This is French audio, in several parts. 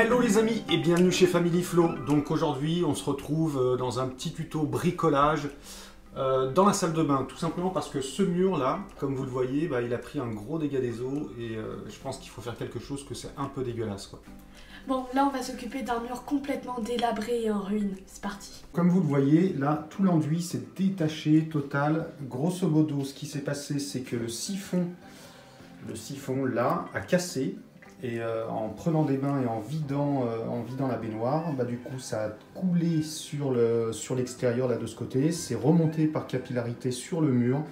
Hello les amis et bienvenue chez Family Flow. Donc aujourd'hui on se retrouve dans un petit tuto bricolage dans la salle de bain. Tout simplement parce que ce mur là, comme vous le voyez, il a pris un gros dégât des eaux et je pense qu'il faut faire quelque chose que c'est un peu dégueulasse quoi. Bon, là on va s'occuper d'un mur complètement délabré et en ruine. C'est parti. Comme vous le voyez, là tout l'enduit s'est détaché total. Grosso modo, ce qui s'est passé, c'est que le siphon là a cassé. Et en prenant des bains et en vidant la baignoire, du coup ça a coulé sur l'extérieur là de ce côté, c'est remonté par capillarité sur le mur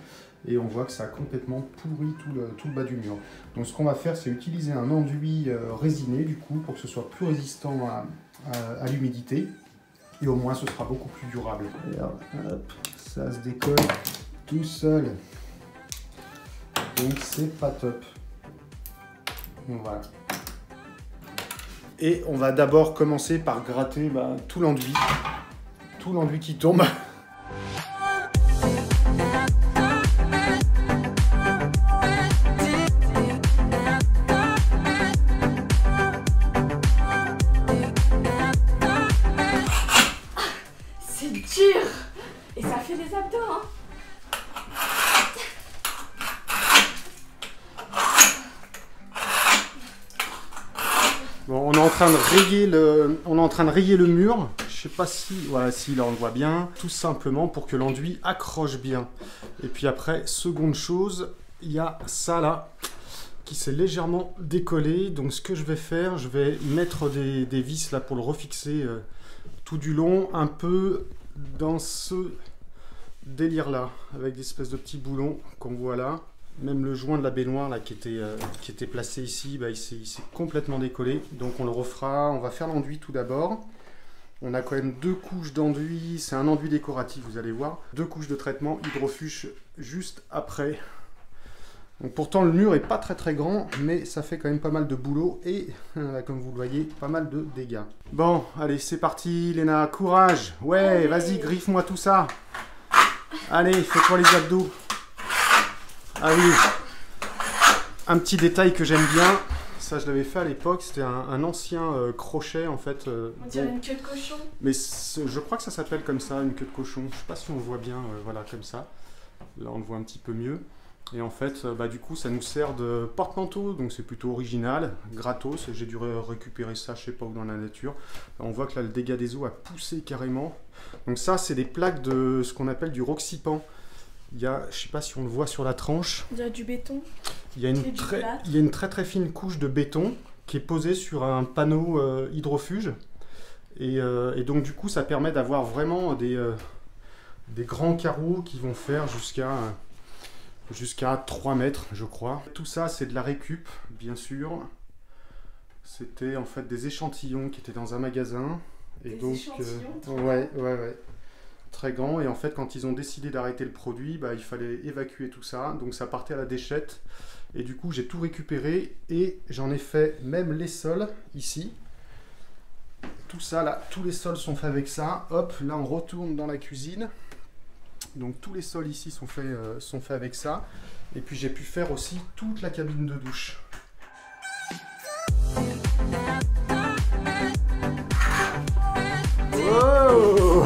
et on voit que ça a complètement pourri tout le bas du mur. Donc ce qu'on va faire, c'est utiliser un enduit résiné du coup pour que ce soit plus résistant à l'humidité et au moins ce sera beaucoup plus durable. Et hop, ça se décolle tout seul, donc c'est pas top. Donc voilà. Et on va d'abord commencer par gratter tout l'enduit qui tombe. C'est dur. Et ça fait des abdos, hein. Bon, on est en train de rayer le mur. Je sais pas si, voilà, si là on le voit bien. Tout simplement pour que l'enduit accroche bien. Et puis après, seconde chose, il y a ça là qui s'est légèrement décollé. Donc ce que je vais faire, je vais mettre des vis là pour le refixer tout du long, un peu dans ce délire là, avec des espèces de petits boulons qu'on voit là. Même le joint de la baignoire là, qui était placé ici, il s'est complètement décollé. Donc on le refera, on va faire l'enduit tout d'abord. On a quand même 2 couches d'enduit, c'est un enduit décoratif, vous allez voir. 2 couches de traitement hydrofuge juste après. Donc pourtant le mur est pas très grand, mais ça fait quand même pas mal de boulot et comme vous le voyez, pas mal de dégâts. Bon, allez c'est parti Léna, courage. Ouais, vas-y, griffe-moi tout ça. Allez, fais-toi les abdos. Ah oui, un petit détail que j'aime bien, ça je l'avais fait à l'époque, c'était un ancien crochet en fait. On dirait une queue de cochon. Mais je crois que ça s'appelle comme ça, une queue de cochon. Je sais pas si on le voit bien, voilà comme ça. Là on le voit un petit peu mieux. Et en fait, du coup ça nous sert de porte-manteau, donc c'est plutôt original, gratos. J'ai dû récupérer ça, je sais pas où dans la nature. On voit que là le dégât des eaux a poussé carrément. Donc ça c'est des plaques de ce qu'on appelle du roxypan. Il y a, je ne sais pas si on le voit sur la tranche. Il y a du béton. Il y a une très fine couche de béton qui est posée sur un panneau hydrofuge. Et donc du coup ça permet d'avoir vraiment des grands carreaux qui vont faire jusqu'à 3 mètres je crois. Tout ça c'est de la récup bien sûr. C'était en fait des échantillons qui étaient dans un magasin. Et donc, ouais. Très grand, et en fait quand ils ont décidé d'arrêter le produit, il fallait évacuer tout ça, donc ça partait à la déchette, et du coup j'ai tout récupéré, et j'en ai fait même les sols, ici, tout ça là, tous les sols sont faits avec ça. Hop, là on retourne dans la cuisine, donc tous les sols ici sont faits avec ça, et puis j'ai pu faire aussi toute la cabine de douche. Wow.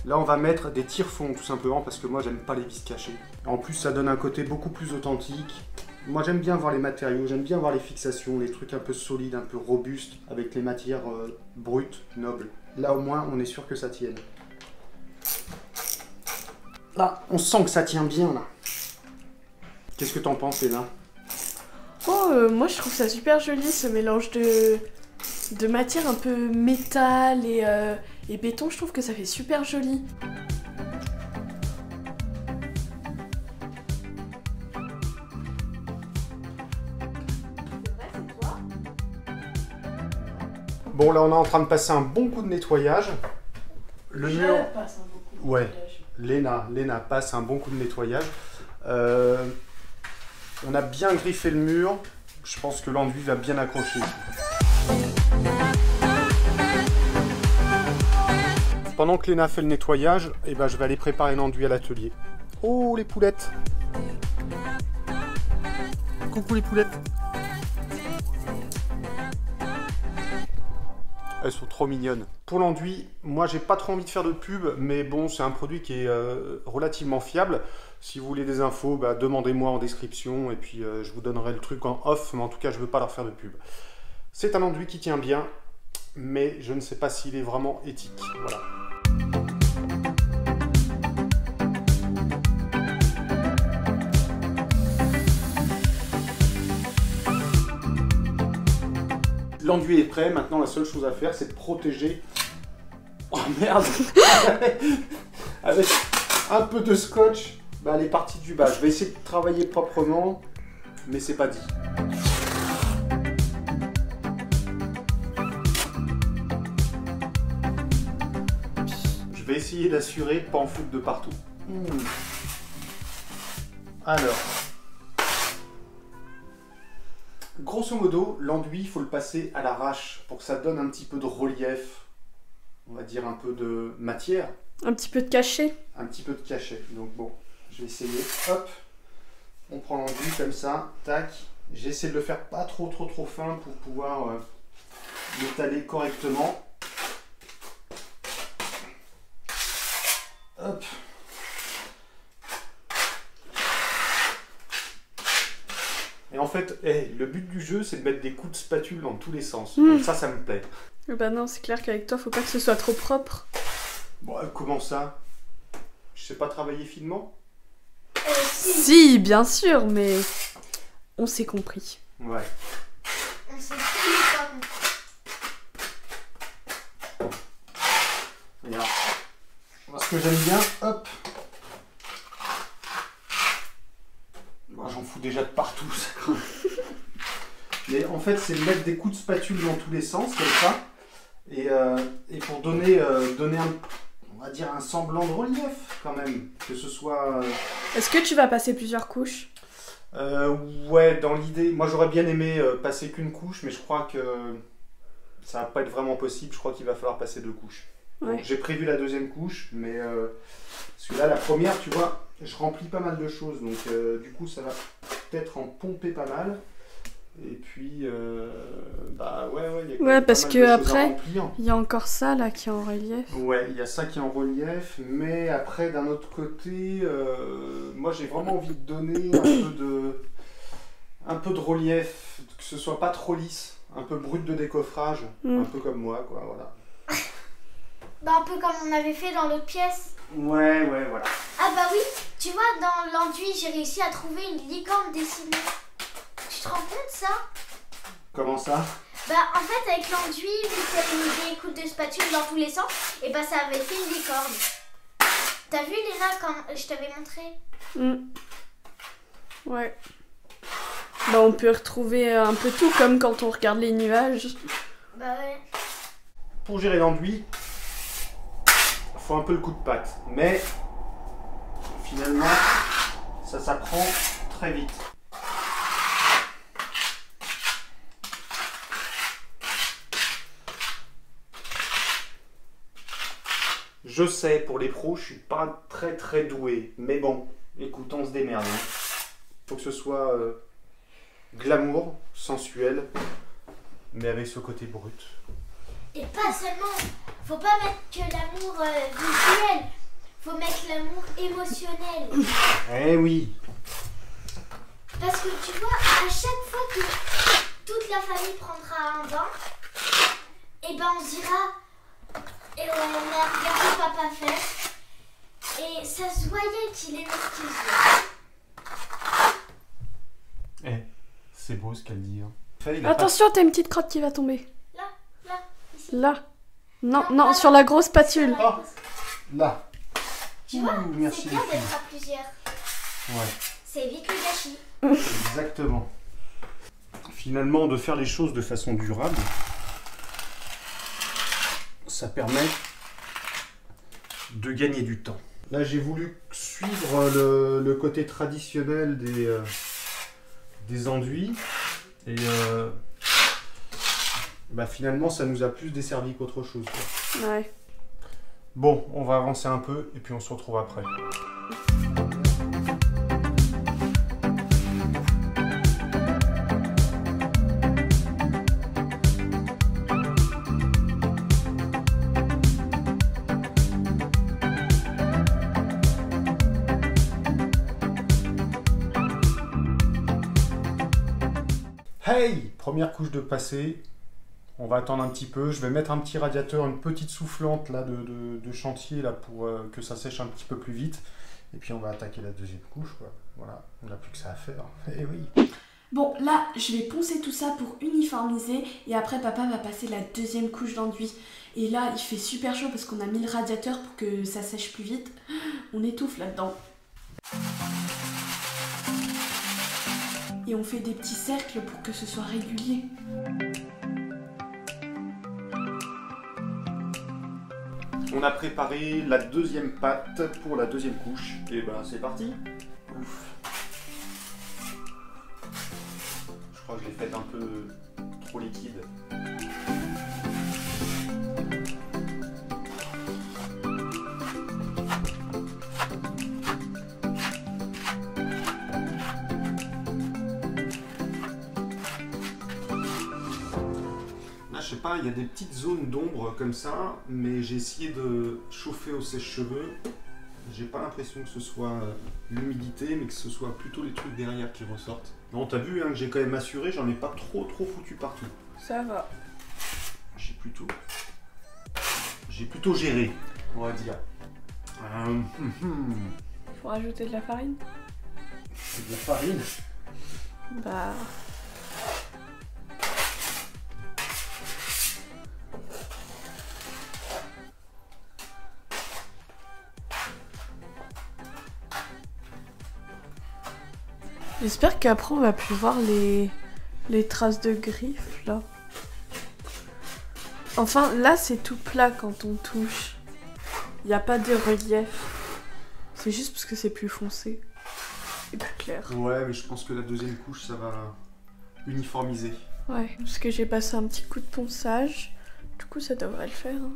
Là on va mettre des tire-fonds tout simplement parce que moi j'aime pas les vis cachées. En plus ça donne un côté beaucoup plus authentique. Moi j'aime bien voir les matériaux, j'aime bien voir les fixations, les trucs un peu solides, un peu robustes, avec les matières brutes, nobles. Là au moins on est sûr que ça tienne. Là, on sent que ça tient bien là. Qu'est-ce que t'en penses Léna? Moi je trouve ça super joli ce mélange de matière un peu métal et béton, je trouve que ça fait super joli. Bon, là, on est en train de passer un bon coup de nettoyage. Le mur... passe un bon coup de Ouais, nettoyage. Léna passe un bon coup de nettoyage. On a bien griffé le mur. Je pense que l'enduit va bien accrocher. Pendant que Léna fait le nettoyage, eh ben, je vais aller préparer l'enduit à l'atelier. Oh, les poulettes! Coucou les poulettes! Elles sont trop mignonnes. Pour l'enduit, moi j'ai pas trop envie de faire de pub, mais bon, c'est un produit qui est relativement fiable. Si vous voulez des infos, bah, demandez-moi en description et puis je vous donnerai le truc en off, mais en tout cas je veux pas leur faire de pub. C'est un enduit qui tient bien, mais je ne sais pas s'il est vraiment éthique. Voilà. L'enduit est prêt, maintenant la seule chose à faire c'est de protéger. Oh merde! Avec un peu de scotch, bah, elle est partie du bas. Je vais essayer de travailler proprement, mais c'est pas dit. Je vais essayer d'assurer de pas en foutre de partout. Alors. Grosso modo, l'enduit, il faut le passer à l'arrache pour que ça donne un petit peu de relief, on va dire un peu de matière. Un petit peu de cachet. Un petit peu de cachet. Donc bon, je vais essayer. Hop, on prend l'enduit comme ça, tac. J'essaie de le faire pas trop fin pour pouvoir l'étaler correctement. Hop. Et en fait, le but du jeu, c'est de mettre des coups de spatule dans tous les sens. Donc ça me plaît. Bah non, c'est clair qu'avec toi, faut pas que ce soit trop propre. Bon, comment ça? Je sais pas travailler finement? Si, bien sûr, mais on s'est compris. Ouais. On s'est compris. Regarde. Ce que j'aime bien, hop. J'en fous déjà de partout. Mais en fait, c'est de mettre des coups de spatule dans tous les sens, comme ça. Et pour donner on va dire un semblant de relief, quand même. Que ce soit... Est-ce que tu vas passer plusieurs couches? Ouais, dans l'idée... Moi, j'aurais bien aimé passer qu'une couche, mais je crois que ça va pas être vraiment possible. Je crois qu'il va falloir passer 2 couches. Ouais. J'ai prévu la 2e couche, mais... parce que là, la première, tu vois... Je remplis pas mal de choses, donc du coup ça va peut-être en pomper pas mal. Et puis, bah ouais, il y a quand même parce pas mal que de choses à après, remplir. il y a encore ça là qui est en relief. Ouais, il y a ça qui est en relief, mais après d'un autre côté, moi j'ai vraiment envie de donner un peu de relief, que ce soit pas trop lisse, un peu brut de décoffrage, un peu comme moi, quoi, voilà. Bah un peu comme on avait fait dans l'autre pièce. Ouais, voilà. Ah bah oui, tu vois, dans l'enduit, j'ai réussi à trouver une licorne dessinée. Tu te rends compte ça? Comment ça? Bah en fait, avec l'enduit, vu que t'avais mis des coups de spatule dans tous les sens, et bah ça avait fait une licorne. T'as vu Léna quand je t'avais montré? Ouais. Bah on peut retrouver un peu tout comme quand on regarde les nuages. Bah ouais. Pour gérer l'enduit, faut un peu le coup de patte, mais finalement ça s'apprend très vite. Je sais, pour les pros, je suis pas très doué, mais bon, écoute, on se démerde. Faut que ce soit glamour, sensuel, mais avec ce côté brut. Et pas seulement, faut pas mettre que l'amour visuel, faut mettre l'amour émotionnel. Eh oui. Parce que tu vois, à chaque fois que toute la famille prendra un bain, et ben on se dira, et on a regardé papa faire, et ça se voyait qu'il aimait ce qu'il faisait. Eh, c'est beau ce qu'elle dit. Attention, t'as une petite crotte qui va tomber. Là, ici. Là. Non, sur la grosse spatule. Oh, là. Tu vois, merci c'est bien les filles. d'être à plusieurs. Ouais. Ça évite le gâchis. Exactement. Finalement, de faire les choses de façon durable, ça permet de gagner du temps. Là, j'ai voulu suivre le côté traditionnel des enduits. Et bah, finalement, ça nous a plus desservi qu'autre chose, quoi. Ouais. Bon, on va avancer un peu et puis on se retrouve après. Hey! Première couche de passé. On va attendre un petit peu. Je vais mettre un petit radiateur, une petite soufflante là, de chantier là, pour que ça sèche un petit peu plus vite. Et puis on va attaquer la deuxième couche, quoi. Voilà, on n'a plus que ça à faire. Eh oui. Bon, là, je vais poncer tout ça pour uniformiser et après papa va passer la deuxième couche d'enduit. Et là, il fait super chaud parce qu'on a mis le radiateur pour que ça sèche plus vite. On étouffe là-dedans. Et on fait des petits cercles pour que ce soit régulier. On a préparé la deuxième pâte pour la deuxième couche. Et ben c'est parti. Ouf. Je crois que je l'ai faite un peu trop liquide. Je sais pas, il y a des petites zones d'ombre comme ça, mais j'ai essayé de chauffer au sèche-cheveux. J'ai pas l'impression que ce soit l'humidité, mais que ce soit plutôt les trucs derrière qui ressortent. Non, t'as vu hein, que j'ai quand même assuré, j'en ai pas trop foutu partout. Ça va. J'ai plutôt géré, on va dire. Faut rajouter de la farine. C'est de la farine. Bah... J'espère qu'après on va plus voir les traces de griffes là. Enfin là c'est tout plat quand on touche. Il n'y a pas de relief. C'est juste parce que c'est plus foncé et plus clair. Ouais mais je pense que la deuxième couche ça va uniformiser. Ouais, parce que j'ai passé un petit coup de ponçage. Du coup ça devrait le faire. Hein.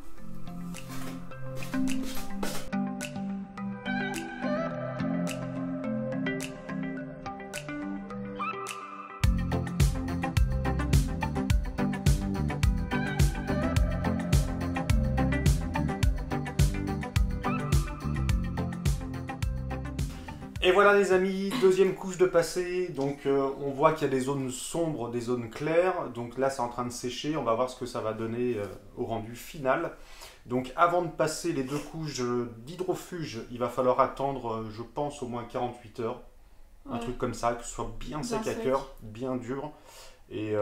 Et voilà les amis, deuxième couche de passé, donc on voit qu'il y a des zones sombres, des zones claires, donc là c'est en train de sécher, on va voir ce que ça va donner au rendu final. Donc avant de passer les deux couches d'hydrofuge, il va falloir attendre je pense au moins 48 heures, un truc comme ça, que ce soit bien sec à cœur, bien dur. Et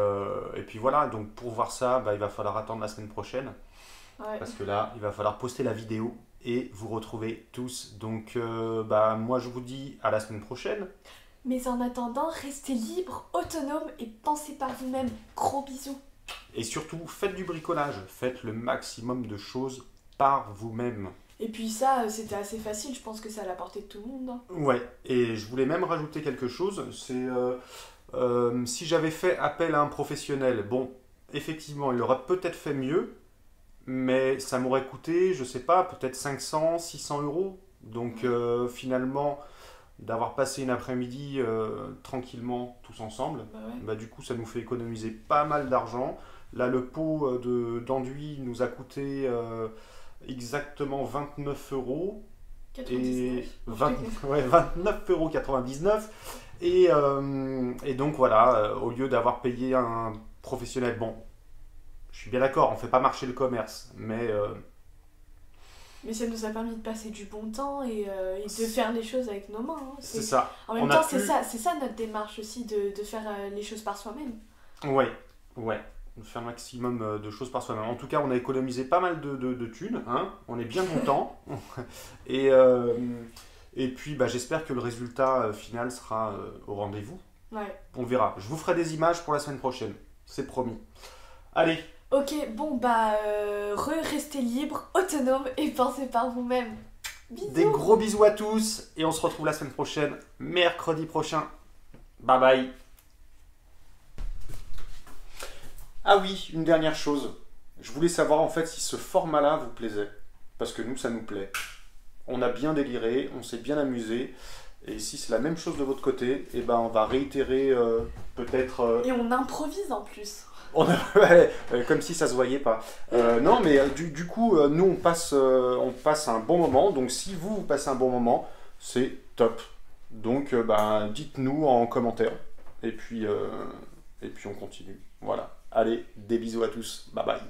puis voilà, donc pour voir ça, bah, il va falloir attendre la semaine prochaine, parce que là il va falloir poster la vidéo. Et vous retrouvez tous. Donc, bah, moi, je vous dis à la semaine prochaine. Mais en attendant, restez libres, autonomes et pensez par vous-même. Gros bisous. Et surtout, faites du bricolage. Faites le maximum de choses par vous-même. Et puis ça, c'était assez facile. Je pense que c'est à la portée de tout le monde. Hein. Ouais. Et je voulais même rajouter quelque chose. C'est si j'avais fait appel à un professionnel, bon, effectivement, il aurait peut-être fait mieux. Mais ça m'aurait coûté, je sais pas, peut-être 500, 600 euros. Donc finalement, d'avoir passé une après-midi tranquillement tous ensemble, bah, du coup ça nous fait économiser pas mal d'argent. Là le pot d'enduit nous a coûté exactement 29 euros. 99. Et 29,99 €. Et donc voilà, au lieu d'avoir payé un professionnel, bon, je suis bien d'accord, on ne fait pas marcher le commerce, mais Mais ça nous a permis de passer du bon temps et de faire les choses avec nos mains. Hein. C'est ça. En même temps, c'est ça notre démarche aussi, de faire les choses par soi-même. Ouais, de faire un maximum de choses par soi-même. En tout cas, on a économisé pas mal de thunes, hein. On est bien content. Et puis, bah, j'espère que le résultat final sera au rendez-vous. Ouais. On verra. Je vous ferai des images pour la semaine prochaine, c'est promis. Allez. Ok, bon bah, restez libre, autonome et pensez par vous-même. Bisous. Des gros bisous à tous et on se retrouve la semaine prochaine, mercredi prochain. Bye bye. Ah oui, une dernière chose. Je voulais savoir en fait si ce format-là vous plaisait. Parce que nous, ça nous plaît. On a bien déliré, on s'est bien amusé. Et si c'est la même chose de votre côté, eh ben on va réitérer peut-être... Et on improvise en plus. Ouais, comme si ça se voyait pas. Non, mais du coup, nous, on passe un bon moment. Donc, si vous passez un bon moment, c'est top. Donc, dites-nous en commentaire. Et puis on continue. Voilà. Allez, des bisous à tous. Bye bye.